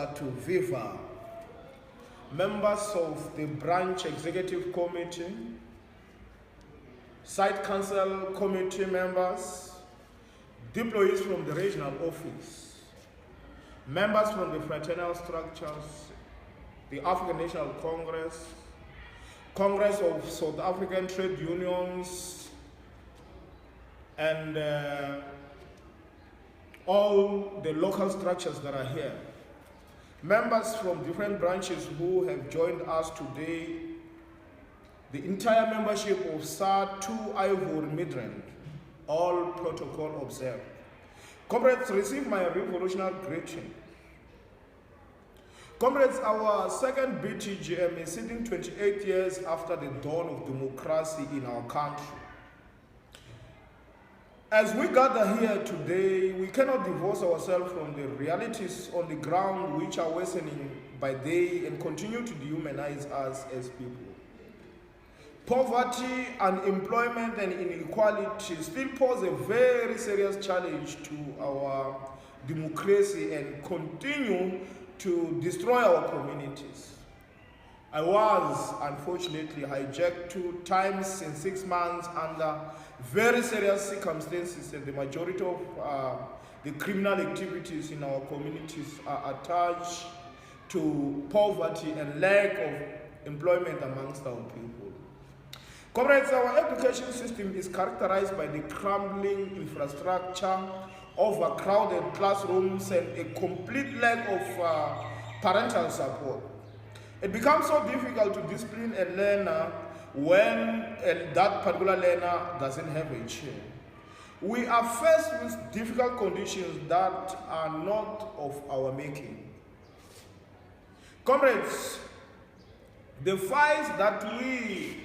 to Viva, members of the branch executive committee, site council committee members, employees from the regional office, members from the fraternal structures, the African National Congress, Congress of South African Trade Unions, and all the local structures that are here. Members from different branches who have joined us today, the entire membership of SAR2 Ivory Midrand, all protocol observed. Comrades, receive my revolutionary greeting. Comrades, our second BTGM is sitting 28 years after the dawn of democracy in our country. As we gather here today, we cannot divorce ourselves from the realities on the ground which are worsening by day and continue to dehumanize us as people. Poverty, unemployment, and inequality still pose a very serious challenge to our democracy and continue to destroy our communities. I was unfortunately hijacked 2 times in 6 months under very serious circumstances, and the majority of the criminal activities in our communities are attached to poverty and lack of employment amongst our people. Comrades, our education system is characterized by the crumbling infrastructure, overcrowded classrooms, and a complete lack of parental support. It becomes so difficult to discipline a learner when that particular learner doesn't have a chair. We are faced with difficult conditions that are not of our making. Comrades, the fights that we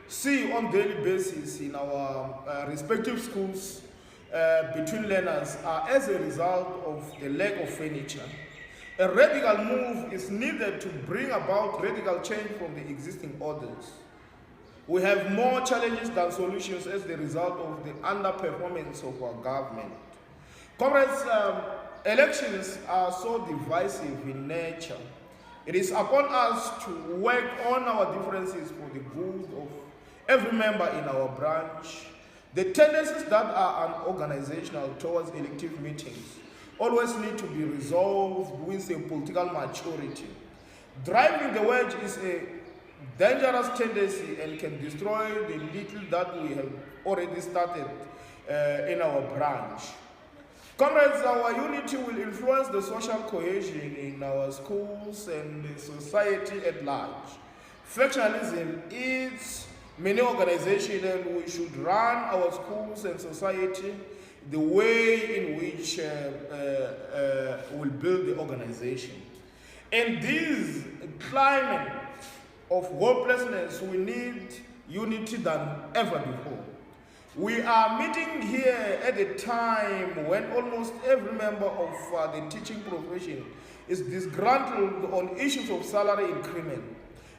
see on a daily basis in our respective schools between learners are as a result of the lack of furniture. A radical move is needed to bring about radical change from the existing orders. We have more challenges than solutions as the result of the underperformance of our government. Comrades, elections are so divisive in nature. It is upon us to work on our differences for the good of every member in our branch. The tendencies that are unorganizational towards elective meetings always need to be resolved with a political maturity. Driving the wedge is a dangerous tendency and can destroy the little that we have already started in our branch. Comrades, our unity will influence the social cohesion in our schools and the society at large. Factionalism is many organizations, and we should run our schools and society the way in which we'll build the organization. In this climate of hopelessness, we need unity than ever before. We are meeting here at a time when almost every member of the teaching profession is disgruntled on issues of salary increment.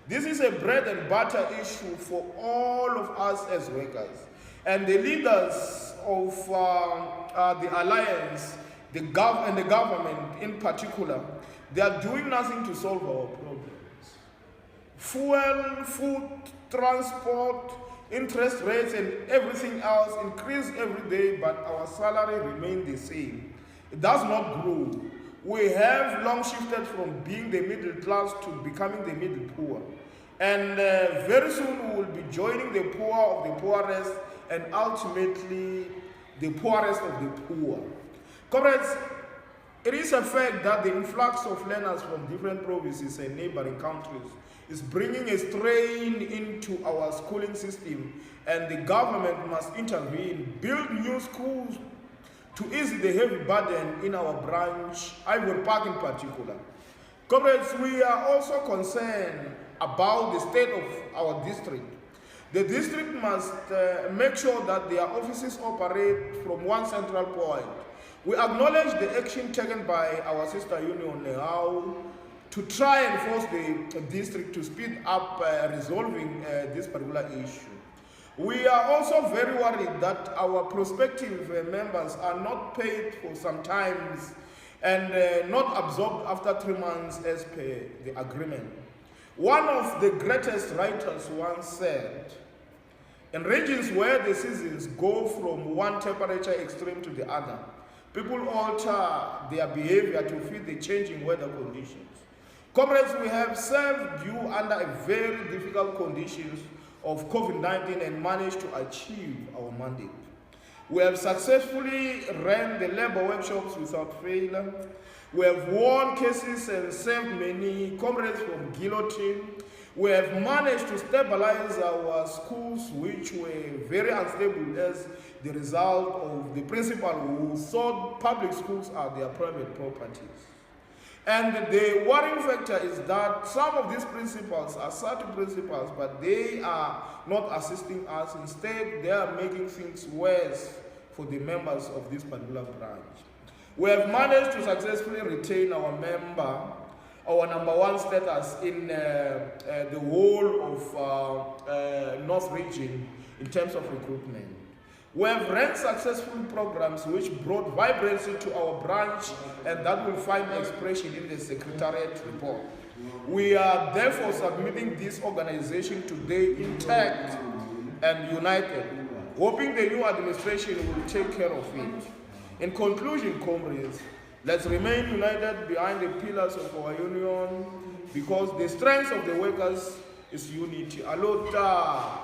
This is a bread and butter issue for all of us as workers. And the leaders of the alliance, the government in particular, they are doing nothing to solve our problems. Fuel, food, transport, interest rates, and everything else increase every day, but our salary remains the same. It does not grow. We have long shifted from being the middle class to becoming the middle poor. And very soon we will be joining the poor of the poorest and ultimately the poorest of the poor. Comrades, it is a fact that the influx of learners from different provinces and neighboring countries is bringing a strain into our schooling system, and the government must intervene, build new schools to ease the heavy burden in our branch, Ivory Park in particular. Comrades, we are also concerned about the state of our district. The district must make sure that their offices operate from one central point. We acknowledge the action taken by our sister union now to try and force the district to speed up resolving this particular issue. We are also very worried that our prospective members are not paid for sometimes and not absorbed after 3 months as per the agreement. One of the greatest writers once said, in regions where the seasons go from one temperature extreme to the other, people alter their behavior to fit the changing weather conditions. Comrades, we have served you under very difficult conditions of COVID-19 and managed to achieve our mandate. We have successfully ran the labor workshops without failure. We have won cases and saved many comrades from guillotine. We have managed to stabilize our schools, which were very unstable as the result of the principal who thought public schools are their private properties. And the worrying factor is that some of these principals are certain principals, but they are not assisting us. Instead, they are making things worse for the members of this particular branch. We have managed to successfully retain our number one status in the whole of North region in terms of recruitment. We have ran successful programs which brought vibrancy to our branch, and that will find expression in the Secretariat report. We are therefore submitting this organization today intact and united, hoping the new administration will take care of it. In conclusion, comrades, let's remain united behind the pillars of our union, because the strength of the workers is unity. Alota.